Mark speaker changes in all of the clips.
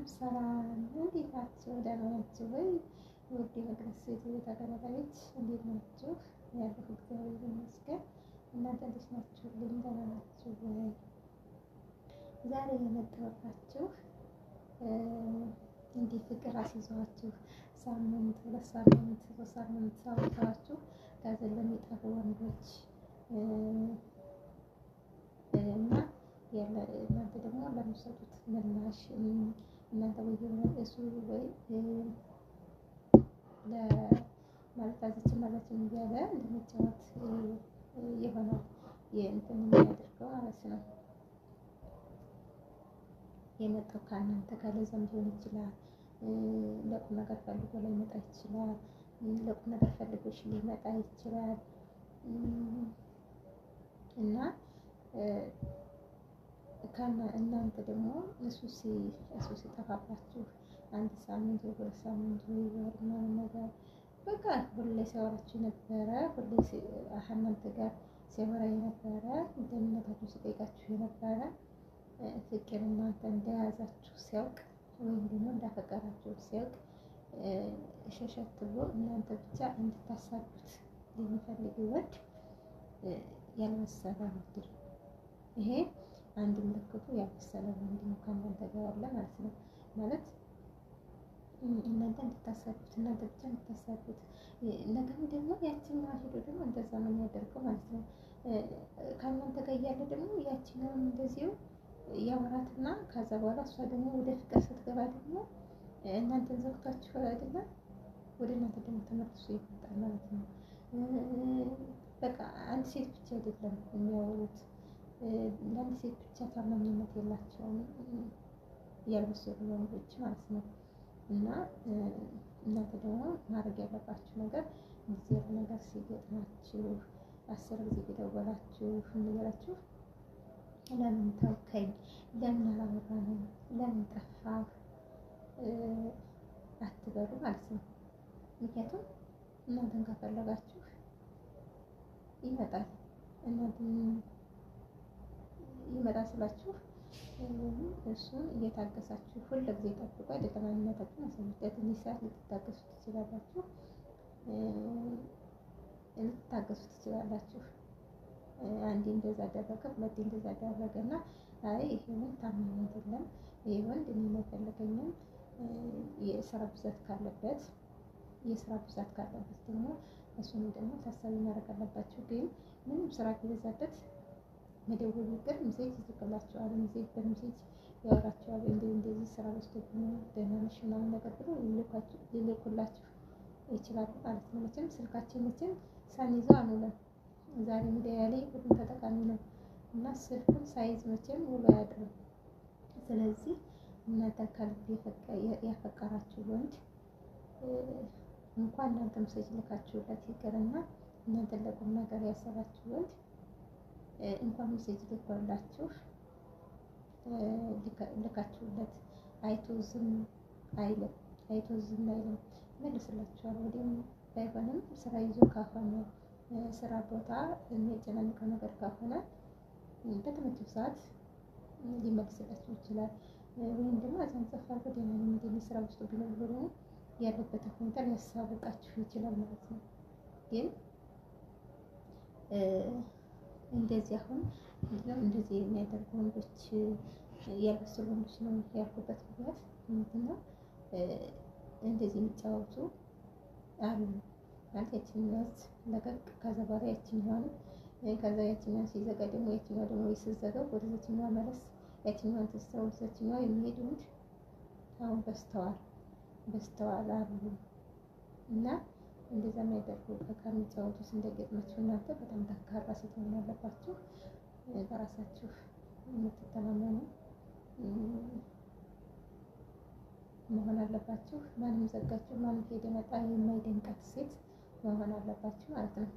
Speaker 1: ሰላም እንዴት ናችሁ? ደህና ናችሁ ወይ? ውድ የመቅደስ ዩቲዩብ ተከታታዮች እንዴት ናችሁ? ያለሁ እግዚአብሔር ይመስገን። እናንተ እንዴት ናችሁልኝ? ደህና ናችሁ ወይ? ዛሬ የመጣሁላችሁ እንዲህ ፍቅር አስይዟችሁ ሳምንት፣ ሁለት ሳምንት፣ ሶስት ሳምንት አውርታችሁ ከዚህ ለሚጠፉ ወንዶች እና እናንተ ደግሞ ለምትሰጡት ምላሽ እናንተ እሱ ወይ ለማለት አዘችን ማለትም እያለ ለመጫወት ይሆናል የእንትን የሚያደርገው ማለት ነው። የመጣው ከእናንተ ከለዛም ሊሆን ይችላል። ለቁም ነገር ፈልጎ ሊመጣ ይችላል። ለቁም ነገር ፈልጎሽ ሊመጣ ይችላል እና እናንተ ደግሞ እሱ ሲጠፋባችሁ አንድ ሳምንት ወይ ሁለት ሳምንት ወይ ወር ምናምን ነገር በቃ ሁሌ ሲያወራችሁ የነበረ ሁሌ እናንተ ጋር ሲያወራ የነበረ ደህንነታችሁ ሲጠይቃችሁ የነበረ ፍቅር እናንተ እንደያዛችሁ ሲያውቅ ወይም ደግሞ እንዳፈቀራችሁ ሲያውቅ ሸሸት ብሎ እናንተ ብቻ እንድታሳዱት የሚፈልግ ወድ ያልመሰለ ወንድ ነው። ይሄ አንድ ምልክቱ ያልመሰለ ወንድ ነው ከእናንተ ጋር ያለ ማለት ነው። ማለት እናንተ እንድታሳዱት እናንተ ብቻ እንድታሳዱት ነገም ደግሞ ያቺኛዋ ሄዶ ደግሞ እንደዛ ነው የሚያደርገው ማለት ነው። ከእናንተ ጋር እያለ ደግሞ ያቺኛውን እንደዚሁ ያወራትና ከዛ በኋላ እሷ ደግሞ ወደ ፍቅር ስትገባ ደግሞ እናንተን ዘግቷችሁ አይደለም ወደ እናንተ ደግሞ ተመልሶ ይመጣል ማለት ነው። በቃ አንድ ሴት ብቻ አይደለም የሚያወሩት፣ ለአንድ ሴት ብቻ ታማኝነት የላቸውም ያልበሰሉ ወንዶች ማለት ነው። እና እናንተ ደግሞ ማድረግ ያለባችሁ ነገር ጊዜ ነገር ሲገጥማችሁ 10 ጊዜ እየደወላችሁ እንበላችሁ ለምን ተውከኝ፣ ለምን አላወራንም፣ ለምን ጠፋህ አትበሉ ማለት ነው። ምክንያቱም እናንተን ከፈለጋችሁ ይመጣል። እናንተን ይመጣል ስላችሁ እሱን እየታገሳችሁ ሁሉ ጊዜ ጠብቁ አይደለም። ማንነታችሁን አሳምሩት። ትንሽ ሰዓት ልትታገሱ ትችላላችሁ፣ አንዴ እንደዛ አደረገ፣ ሁለቴ እንደዛ አደረገና አይ ይሄ ወንድ ታማኝ አይደለም፣ ይሄ ወንድ እኔን አይፈልገኝም። የስራ ብዛት ካለበት ደግሞ እሱን ደግሞ ታሳቢ ማድረግ አለባችሁ። ግን ምንም ስራ ከበዛበት መደወል ይቅር ሜሴጅ ይልክላችኋል። በሜሴጅ ያወራችኋል። እንደዚህ ስራ በዝቶብኝ ደህና ነሽ ምናምን ነገር ብሎ ሊልኩላችሁ ይችላሉ ማለት ነው። መቼም ስልካችን ሳንይዘው አንውልም። ዛሬ ሚዲያ ላይ ሁሉም ተጠቃሚ ነው እና ስልኩን ሳይዝ መቼም ውሎ አያድርም። ስለዚህ እናንተ ከልብ ያፈቀራችሁ ወንድ እንኳን እናንተ ሜሴጅ ልካችሁለት ይቅርና እናንተ ለቁም ነገር ያሰባችሁ ወንድ እንኳን ሜሴጅ ልካችሁለት አይቶ ዝም አይልም፣ መልስላችኋል። ወዲያም ባይሆንም ስራ ይዞ ከሆነ ስራ ቦታ የሚያጨናንቀው ነገር ከሆነ በተመቸው ሰዓት ሊመልስላችሁ ይችላል። ወይም ደግሞ አዛን ጸፋር ወዲያና ነው ስራ ውስጥ ቢኖር ብሎ ያለበት ሁኔታ ሊያሳውቃችሁ ይችላል ማለት ነው። ግን እንደዚህ አሁን እንደዚህ የሚያደርጉ ወንዶች ያልበሰሉ ወንዶች ነው ያልኩበት ምክንያት ምንድነው? እንደዚህ የሚጫወቱ አሉ ማለት ያቺኛዋን ለቀቅ ከዛ በኋላ ያቺኛዋን ከዛ ያቺኛዋን ሲዘጋ ደግሞ ያቺኛዋ ደግሞ ሲዘጋው ወደ ያቺኛዋ መለስ ያቺኛዋን ተስተው ወደ ያቺኛዋ የሚሄዱ ወንድ አሁን በስተዋል አሉ እና እንደዛ የሚያደርጉ ከሚጫወቱት እንደገጥማችሁ እናንተ በጣም ጠንካራ ሴት መሆን አለባችሁ። በራሳችሁ የምትተማመኑ መሆን አለባችሁ። ማንም ዘጋችሁ ማንም ሄደ መጣ የማይደንቃት ሴት መሆን አለባችሁ ማለት ነው።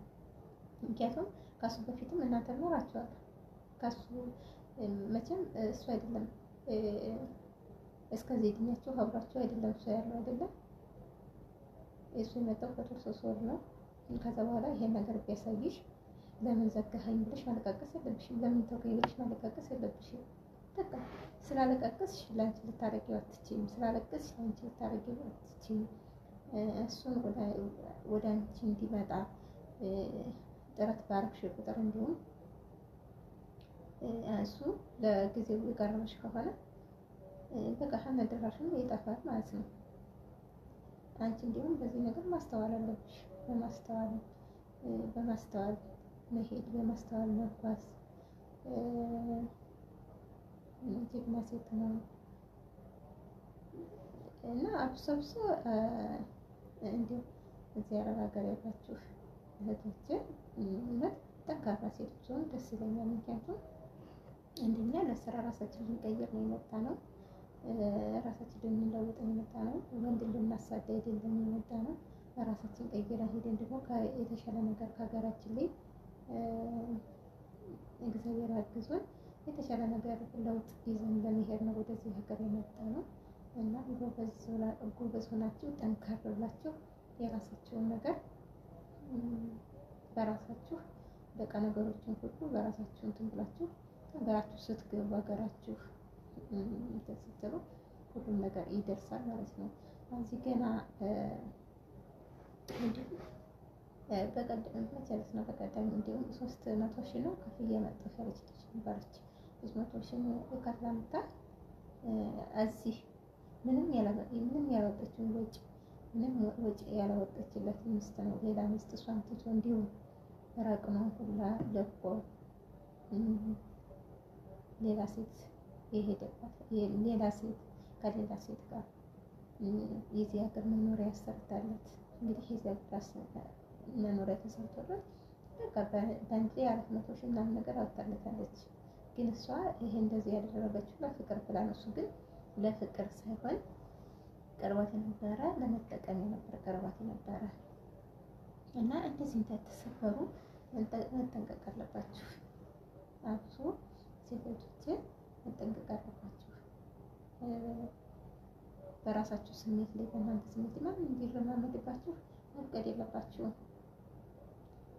Speaker 1: ምክንያቱም ከሱ በፊትም እናንተ ኖራችኋል። ከሱ መቼም እሱ አይደለም እስከዚህ እድሜያችሁ አብራችሁ አይደለም እሱ ያለው አይደለም። እሱ የመጣው ከ3 ወር ነው። ከዛ በኋላ ይሄን ነገር ቢያሳይሽ ለምን ዘጋኸኝ ብለሽ ማለቃቀስ የለብሽም። ለምን ተውከኝ ብለሽ ማለቃቀስ የለብሽም። በቃ ስላለቀቅስሽ ለአንቺ ልታረጊው አትችይም፣ ስላለቀስሽ ለአንቺ ልታረጊው አትችይም። እሱን ወደ አንቺ እንዲመጣ ጥረት ባረግሽ ቁጥር እንዲሁም እሱ ለጊዜው የቀረበሽ ከሆነ በቃ መድረሻሽን ይጠፋል ማለት ነው። አንቺ እንዲሁም በዚህ ነገር ማስተዋል አለብሽ። በማስተዋል መሄድ፣ በማስተዋል መጓዝ። ጀግና ሴት ነው እና አብሶ እንዲሁም እዚህ አረብ ሀገር ያላችሁ እህቶቼ እውነት ጠንካራ ሴት ብትሆኑ ደስ ይለኛል። ምክንያቱም አንደኛ ለስራ ራሳችን ልንቀይር ነው የመጣ ነው። ራሳችን ልንለውጥ ነው የመጣ ነው። ወንድ ልናሳዳ አይደለም የመጣ ነው። ራሳችን ቀይራ ሄደን ደግሞ የተሻለ ነገር ከሀገራችን ላይ እግዚአብሔር አግዞን የተሻለ ነገር ለውጥ ይዘን ለመሄድ ነው ወደዚህ ሀገር የመጣ ነው እና ጎበዝ ሆናችሁ ጠንካራ ብላችሁ የራሳችሁን ነገር በራሳችሁ በቃ ነገሮችን ሁሉ በራሳችሁ እንትን ብላችሁ ሀገራችሁ ስትገቡ ሀገራችሁ ስትሉ ሁሉም ነገር ይደርሳል ማለት ነው። እዚህ ገና በቀደም መቸለስ ነው። በቀደም እንዲሁም 300,000 ነው ከፍዬ መጣሁ ያለች ልጅ ነበረች። 300,000 ከፍላምታ እዚህ ምንም ያላወጣችው ወጪ ያላወጣችለት ሚስት ነው። ሌላ ሚስት እሷን ትቶ እንዲሁም ረቅኖ ሁላ ለቆ ሌላ ሴት የሄደባት ሌላ ሴት ከሌላ ሴት ጋር የዚህ ሀገር መኖሪያ ያሰርታለት እንግዲህ የዚህ ሀገር መኖሪያ ተሰርቶለት በቃ በአንድ ላይ 400,000 ምናምን ነገር አወጣለታለች። ግን እሷ ይሄ እንደዚህ ያደረገችው ለፍቅር ብላ ነው። እሱ ግን ለፍቅር ሳይሆን ቅርባት የነበረ ለመጠቀም የነበረ ቅርባት የነበረ እና እንደዚህ እንዳትሰበሩ መጠንቀቅ አለባችሁ። አብሶ ሴቶችን መጠንቀቅ አለባችሁ። በራሳችሁ ስሜት ላይ በእናንተ ስሜት ማንም እንዲረማመድባችሁ መፍቀድ የለባችሁም።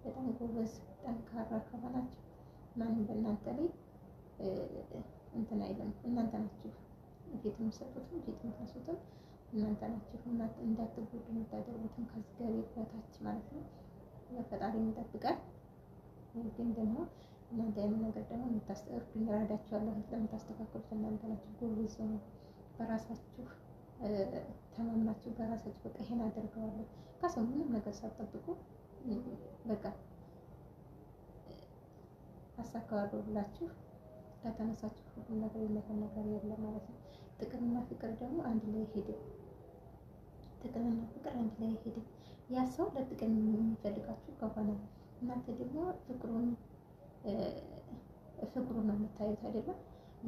Speaker 1: በጣም ጎበዝ ጠንካራ ከሆናችሁ ማንም በእናንተ ላይ እንትን አይልም። እናንተ ናችሁ ፊት የምትሰጡትም ፊት የምትነሱትም እናንተ ናችሁ። እንዳትጎዱ የምታደርጉትም ከእግዚአብሔር በታች ማለት ነው። ፈጣሪ ይጠብቃል። ግን ደግሞ እናንተ ያን ነገር ደግሞ የምታስተርዱኝ እረዳችኋለሁ ለምታስተካክሉት እናንተ ናችሁ። ጎበዝ ነው። በራሳችሁ ተማምናችሁ በራሳችሁ በቃ ይሄን አደርገዋለሁ ከሰው ምንም ነገር ሳትጠብቁ በቃ አሳካዋለሁ ብላችሁ ከተነሳችሁ ሁሉ ነገር የለፈን ነገር የለም ማለት ነው። ጥቅምና ፍቅር ደግሞ አንድ ላይ ሄድም። ጥቅምና ፍቅር አንድ ላይ ሄድም። ያ ሰው ለጥቅም የሚፈልጋችሁ ከሆነ እናንተ ደግሞ ፍቅሩን ነው የምታዩት አይደለም።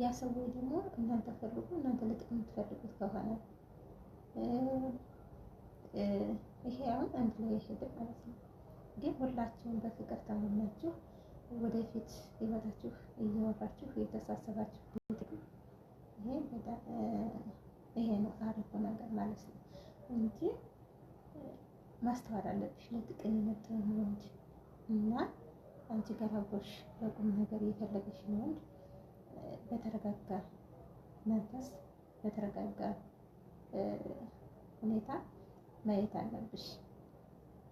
Speaker 1: ያ ሰው ወይ ደግሞ እናንተ ፈልጉ እናንተ ለጥቅም የምትፈልጉት ከሆነ ይሄ አሁን አንድ ላይ ሄድም ማለት ነው። ግን ሁላችሁም በፍቅር ተማምናችሁ ወደፊት ህይወታችሁ እየወራችሁ እየተሳሰባችሁ ይሄ ነው አሪፉ ነገር ማለት ነው እንጂ ማስተዋል አለብሽ። ለጥቅም የመጣውን ወንድ እና አንቺ ጋር አብሮሽ በቁም ነገር እየፈለገሽ ነው ወንድ በተረጋጋ መንፈስ በተረጋጋ ሁኔታ ማየት አለብሽ።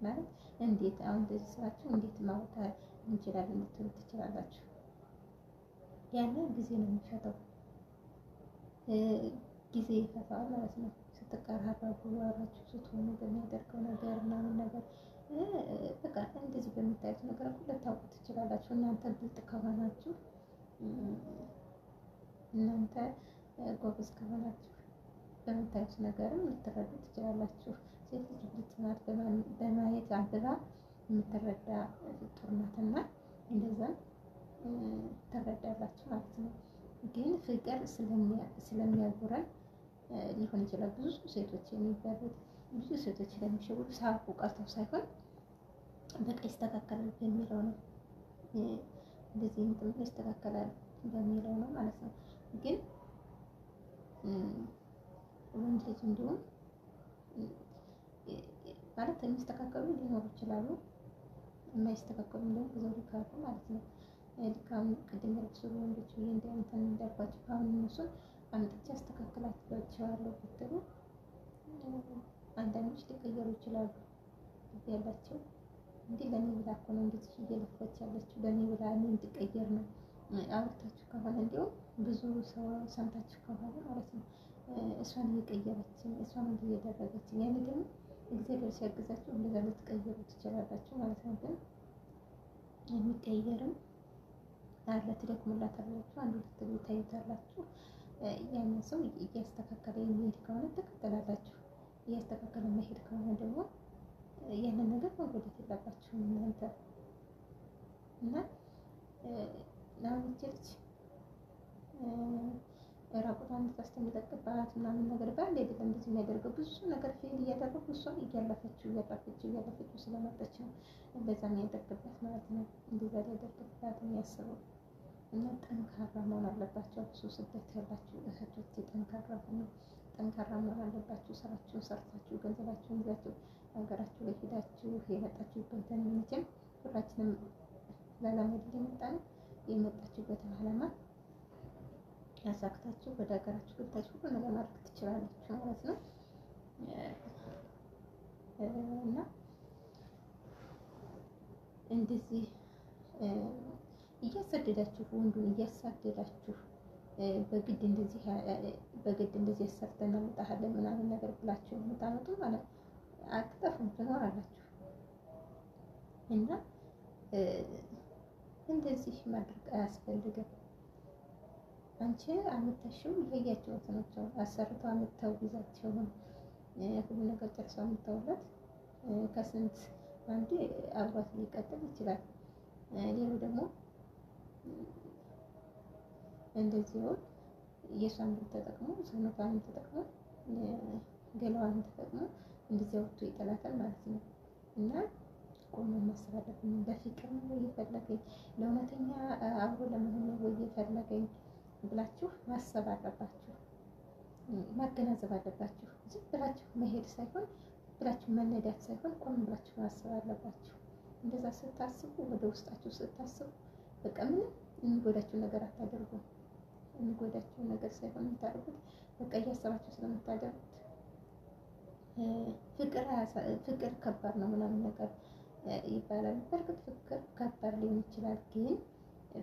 Speaker 1: ማለት እንዴት አሁን እንደዚህ ስራችሁ እንዴት ማውጣት እንችላለን ልትሉ ትችላላችሁ። ያንን ጊዜ ነው የሚፈታው። ጊዜ ይፈታዋል ማለት ነው። ስትቀራረቡ አብራችሁ ስትሆኑ በሚያደርገው ነገር ምናምን ነገር በቃ እንደዚህ በምታዩት ነገር እኮ ልታውቁ ትችላላችሁ። እናንተ ብልጥ ከሆናችሁ እናንተ ጎበዝ ከሆናችሁ በምታዩት ነገርም ልትረዱ ትችላላችሁ። ሴት ልጅ ብልጥ ናት በማየት አብራ የምትረዳ ፍጡር ናትና እንደዛም ትረዳላችሁ ማለት ነው። ግን ፍቅር ስለሚያጉረን ሊሆን ይችላል ብዙ ሴቶች የሚባሉት ብዙ ሴቶች ስለሚሸጉዱ ሳያውቁ ቀርተው ሳይሆን በቃ ይስተካከላል በሚለው ነው። እንደዚህ እንትን ይስተካከላል በሚለው ነው ማለት ነው። ግን ወንድ ልጅ እንዲሁም ማለት የሚስተካከሉ ሊኖሩ ይችላሉ፣ የማይስተካከሉ ደግሞ ብዙ ሊካሉ ማለት ነው። ልካም ቅድም ያልኩት ወንዶች ብዬ እንትን እንዳልኳቸው አሁን እነሱን አምጥቼ አስተካክላቸዋለሁ ብትሉ አንዳንዶች ሊቀየሩ ይችላሉ። ያላቸው እንዲህ ለኔ ብላ እኮ ነው እንደዚህ እየለፈች ያለችው ለኔ ብላ እኔ እንድቀየር ነው አውርታችሁ ከሆነ እንዲሁም ብዙ ሰው ሰምታችሁ ከሆነ ማለት ነው እሷን እየቀየረችን እሷን እያደረገችን ያኔ ደግሞ እግዚአብሔር ሲያግዛችሁ እንደዛ ልትቀየሩ ትችላላችሁ ማለት ነው። ግን የሚቀየርም አለ ትደክሙላታላችሁ፣ አንዱ ልትሉ ታዩታላችሁ። ያንን ሰው እያስተካከለ የሚሄድ ከሆነ ትከተላላችሁ። እያስተካከለ መሄድ ከሆነ ደግሞ ያንን ነገር መጎዳት የለባችሁም እናንተ እና አሁን ልጅ ራቁቷን ታስተምጠቅባት ምናምን ነገር በአንድ አይደለም እንደዚህ የሚያደርገው ብዙ ነገር ፌል እያደረጉ እሷን እያለፈችው ስለመጣች ነው እንደዛ የሚያደርግባት ማለት ነው። እንደዛ ሊያደርግባት የሚያስበው እና ጠንካራ መሆን አለባቸው። ብዙ ስደት ያላችሁ እህቶች ጠንካራ መሆን አለባችሁ። ስራችሁን ሰርታችሁ ገንዘባችሁን ይዛችሁ ሀገራችሁ ላይ ሄዳችሁ የመጣችሁበትን መቼም ሁላችንም ለለመድ የመጣችሁበትን ዓላማ ያሳክታችሁ ወደ ሀገራችሁ ገብታችሁ ሁሉ ነገር ማድረግ ትችላላችሁ ማለት ነው። እና እንደዚህ እያሳደዳችሁ ወንዱን እያሳደዳችሁ በግድ እንደዚህ ሰርተን እናመጣለን ምናምን ነገር ብላችሁ የምታመጡ ማለት አትጠፉም፣ ትኖራላችሁ። እና እንደዚህ ማድረግ አያስፈልግም። አንቺ አመጣሽው እያያችሁት ናቸው አሰርተው አመጣው ይዛቸውን ሁሉ ነገር ጨርሰው አመጣውለት ከስንት አንዴ አብሯት ሊቀጥል ይችላል። ሌላው ደግሞ እንደዚሁ የሷን ተጠቅሞ ሰውነቷን ተጠቅሞ ገላዋን ተጠቅሞ እንደዚህ ወጥቶ ይጠላታል ማለት ነው። እና ቆሞ ማሰብ አለብን። በፍቅር ነው የፈለገኝ ለእውነተኛ አብሮ ለመሆን ነው የፈለገኝ ብላችሁ ማሰብ አለባችሁ፣ ማገናዘብ አለባችሁ። ዝም ብላችሁ መሄድ ሳይሆን ብላችሁ መነዳት ሳይሆን ቆም ብላችሁ ማሰብ አለባችሁ። እንደዛ ስታስቡ ወደ ውስጣችሁ ስታስቡ በቃ ምንም የሚጎዳችሁ ነገር አታደርጉም። የሚጎዳችሁ ነገር ሳይሆን የምታደርጉት በቃ እያሰባችሁ ስለምታደርጉት ፍቅር ከባድ ነው ምናምን ነገር ይባላል። በእርግጥ ፍቅር ከባድ ሊሆን ይችላል፣ ግን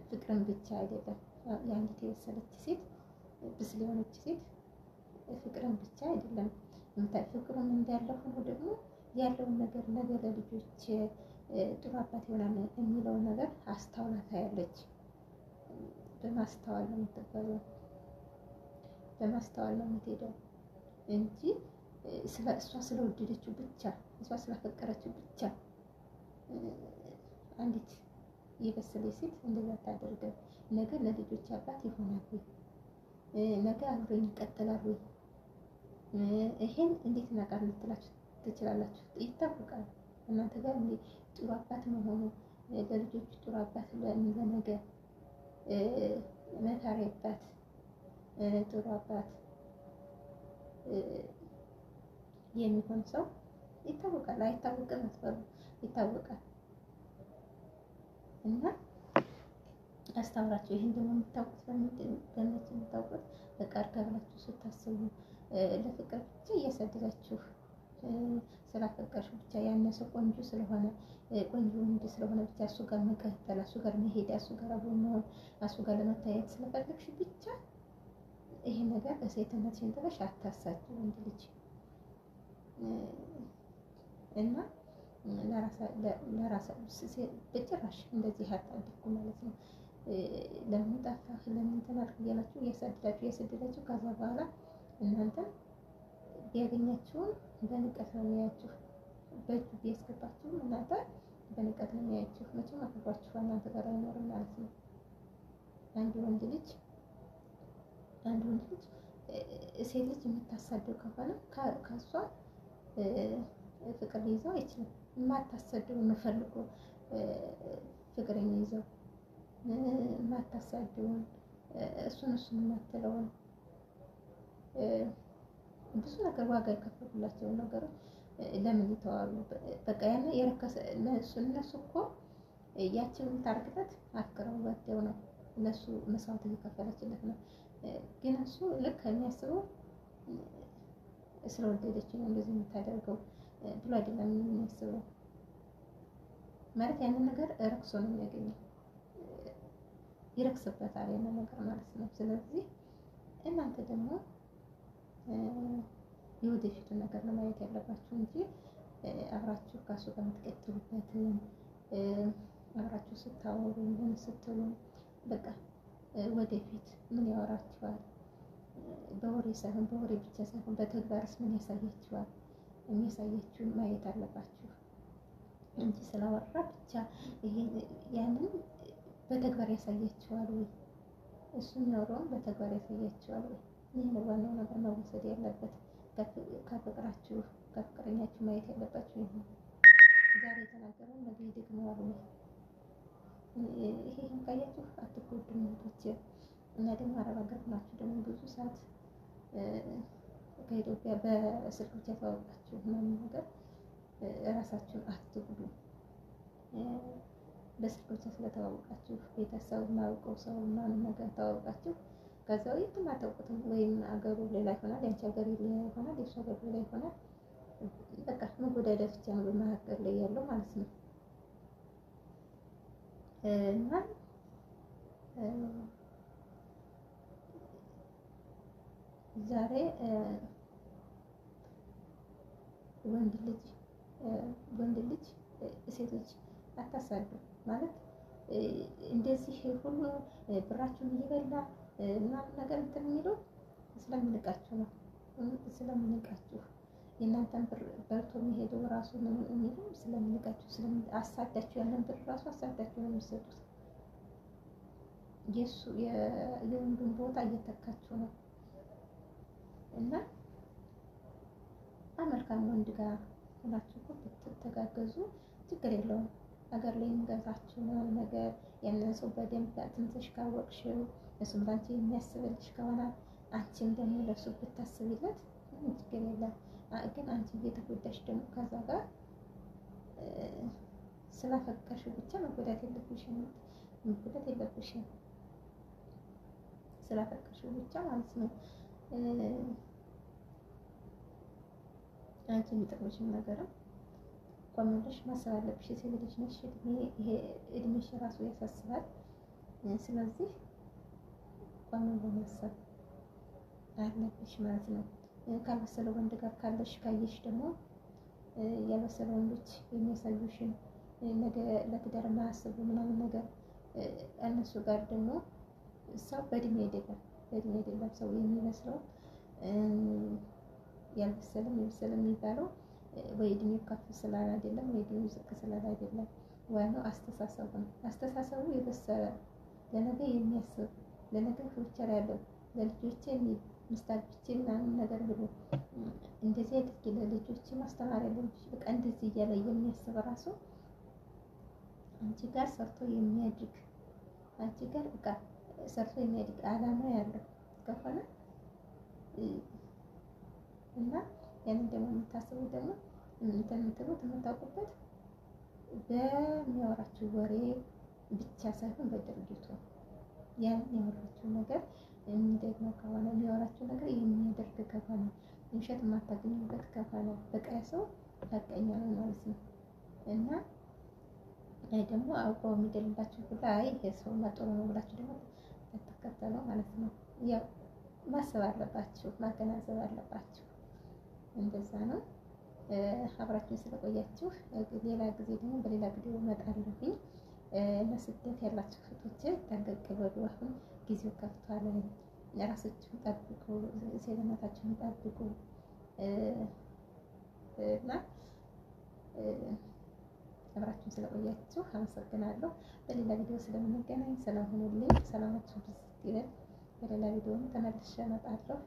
Speaker 1: ፍቅርን ብቻ አይደለም። የአንዲት የበሰለች ሴት ብስል የሆነች ሴት ፍቅርን ብቻ አይደለም ፍቅሩን እንዳለ ሆኖ ደግሞ ያለውን ነገር ነገ ለልጆች ጥሩ አባት ይሆናል የሚለውን ነገር አስተውላ ታያለች። በማስተዋል ነው የምትጓዘው፣ በማስተዋል ነው የምትሄደው እንጂ እሷ ስለወደደችው ብቻ እሷ ስላፈቀረችው ብቻ አንዲት የበሰለች ሴት እንደዛ ታደርገው። ነገ ለልጆች አባት ይሆናል ወይ? ነገ አብሮኝ ይቀጥላል ወይ? ይሄን እንዴት እናውቃለን ልትላችሁ ትችላላችሁ። ይታወቃል። እናንተ ጋር ጥሩ አባት መሆኑ ለልጆች ጥሩ አባት ለነገ መካሪ አባት ጥሩ አባት የሚሆን ሰው ይታወቃል። አይታወቅም አትበሉ፣ ይታወቃል። እና አስተውላችሁ ይሄን ደግሞ የምታውቁት በእምነት የምታውቁት በቃ እርጋ ብላችሁ ስታስቡ ለፍቅር ብቻ እያሳደዳችሁ ስላፈቀርሽ ብቻ ያነሰ ቆንጆ ስለሆነ ቆንጆ ወንድ ስለሆነ ብቻ እሱ ጋር መቀጠል፣ እሱ ጋር መሄድ፣ እሱ ጋር አብሮ መሆን፣ እሱ ጋር ለመታየት ስለፈለግሽ ብቻ ይሄን ነገር በሴትነትሽን ጥለሽ አታሳጅ ወንድ ልጅ እና ለራሳ በጭራሽ እንደዚህ አታድርጉ ማለት ነው። ለምን ጠፋህ ለምን ተናልክ እያላችሁ እያሰደዳችሁ ከዛ በኋላ እናንተ ቢያገኛችሁን በንቀት ነው የሚያያችሁ። በእጁ ቢያስገባችሁ እናንተ በንቀት ነው የሚያያችሁ። መቼም አክብሯችሁ እናንተ ጋር አይኖርም ማለት ነው። አንድ ወንድ ልጅ ሴት ልጅ የምታሳደው ከሆነ ከሷ ፍቅር ሊይዘው አይችልም። የማታሳደው ነው ፈልጎ ፍቅር የሚይዘው የማታሳደውን እሱን የማትለውን ብዙ ነገር ዋጋ የከፈሉላቸውን ነገሮች ለምን ይተዋሉ? በቃ ያኔ የረከሰ እነሱ እኮ ያችን የምታርግበት አፍቅረው ወደው ነው እነሱ መስዋዕት እየከፈለችለት ነው። ግን እሱ ልክ የሚያስበው ስለወደደች ነው እንደዚህ የምታደርገው ብሎ አይደለም የሚያስበው። ማለት ያንን ነገር ረክሶ ነው የሚያገኘው፣ ይረክስበታል ያንን ነገር ማለት ነው። ስለዚህ እናንተ ደግሞ የወደፊቱን ነገር ነው ማየት ያለባችሁ እንጂ አብራችሁ ከሱ ጋር የምትቀጥሉበትን አብራችሁ ስታወሩ ምን ስትሉ በቃ ወደፊት ምን ያወራችኋል፣ በወሬ ሳይሆን በወሬ ብቻ ሳይሆን በተግባርስ ምን ያሳያችኋል፣ የሚያሳያችሁን ማየት አለባችሁ እንጂ ስላወራ ብቻ ይሄ ያንን በተግባር ያሳያችኋል ወይ፣ እሱ የሚያወራውን በተግባር ያሳያችኋል ወይ? ይህ ነው ዋናው ነገር መወሰድ ያለበት። ከፍቅራችሁ ከፍቅረኛችሁ ማየት ያለባችሁ ይሄ ዛሬ የተናገረውን ነገ ይደግመዋል ወይ? ይሄን ካያችሁ አትጎዱም እህቶቼ። እና ደግሞ አረብ ሀገር ናችሁ ደግሞ ብዙ ሰዓት ከኢትዮጵያ በስልክ ብቻ ተዋወቃችሁ ምናምን ነገር እራሳችሁን አትጉዱ። በስልክ ብቻ ስለተዋወቃችሁ ቤተሰብ ማውቀው ሰው ምናምን ነገር ተዋወቃችሁ ከዛው የትም አታውቁትም። ወይም አገሩ ሌላ ይሆናል፣ ያንቺ ሀገር ሌላ ይሆናል፣ የእሱ ሀገር ሌላ ይሆናል። በቃ መጎዳዳት ብቻ ነው በመካከል ላይ ያለው ማለት ነው። እና ዛሬ ወንድ ልጅ ሴት ልጅ አታሳዱ ማለት እንደዚህ ሁሉ ብራችሁን እየበላ ምናምን ነገር እንትን የሚለው ስለምንቃችሁ ነው። ስለምንቃችሁ የእናንተን ብር በልቶ የሚሄደው ራሱ ነው የሚለው ስለምንቃችሁ፣ አሳዳችሁ ያንን ብር ራሱ አሳዳችሁ ነው የሚሰጡት። የወንዱን ቦታ እየተካችሁ ነው። እና መልካም ወንድ ጋር ሆናችሁ ብትተጋገዙ ችግር የለውም። ሀገር ላይ የሚገዛችሁ ምናምን ነገር ያንን ሰው በደንብ አጥንተሽ ካወቅሽው እሱም ላንቺ የሚያስብልሽ ከሆነ አንቺም ደግሞ ለሱ ብታስቢለት ችግር የለም። ግን አንቺ እየተጎዳሽ ደግሞ ከዛ ጋር ስላፈቀርሽው ብቻ መጎዳት የለብሽም። ስላፈቀርሽው ብቻ ማለት ነው። አንቺ የሚጠቅምሽን ነገርም ቆም ብለሽ ማሰብ አለብሽ። የሴት ልጅ ነሽ፣ ይሄ እድሜሽ ራሱ ያሳስባል። ስለዚህ ቆም ብሎ ማሰብ አለብሽ ማለት ነው። ካልበሰለ ወንድ ጋር ካየሽ ደግሞ ያልበሰለ ወንዶች የሚያሳዩሽን ነገ ለትዳር የማያስቡ ምናምን ነገር እነሱ ጋር ደግሞ ሰው በእድሜ አይደለም ሰው የሚመስለው ያልበሰለም የበሰለም የሚባለው ወይ እድሜው ከፍ ስላለ አይደለም ወይ እድሜው ዝቅ ስላለ አይደለም። ዋናው አስተሳሰቡ ነው። አስተሳሰቡ የበሰለ ለነገ የሚያስብ ለነገ ፍውቸር ያለው ለልጆቼ ምስታግቼ ምናምን ነገር ብሎ እንደዚህ አድርጌ ለልጆቼ ማስተማር ያለብሽ በቃ እንደዚህ እያለ የሚያስብ ራሱ አንቺ ጋር ሰርቶ የሚያድግ አንቺ ጋር በቃ ሰርቶ የሚያድግ አላማ ያለው ከሆነ እና ያንን ደግሞ የምታስቡ ደግሞ እንትን የምትሉት የምታውቁበት በሚያወራችሁ ወሬ ብቻ ሳይሆን በድርጊቱ ያን ያወራችሁ ነገር የሚደግመው ከሆነ የሚያወራችሁ ነገር የሚያደርግ ከሆነ ውሸት የማታገኙበት ከሆነ በቃ ሰው ሀቀኛ ነው ማለት ነው። እና ደግሞ አውቀው የሚደልባችሁ ጉዳይ የሰው መጥሮ ነው ብላችሁ ደግሞ ተከተለው ማለት ነው። ያው ማሰብ አለባችሁ፣ ማገናዘብ አለባችሁ። እንደዛ ነው። አብራችሁን ስለቆያችሁ ሌላ ጊዜ ደግሞ በሌላ ቪዲዮ እመጣለሁኝ። ለስደት ያላችሁ እህቶቼ ጠንቀቅ በሉ። አሁን ጊዜው ከፍቷል። ራሳችሁን ጠብቁ፣ ሴትነታችሁን ጠብቁ እና አብራችሁን ስለቆያችሁ አመሰግናለሁ። በሌላ ቪዲዮ ስለምንገናኝ ሰላም ሁኑልኝ። ሰላማችሁ ይብዛ። በሌላ ቪዲዮ ተመልሼ እመጣለሁ።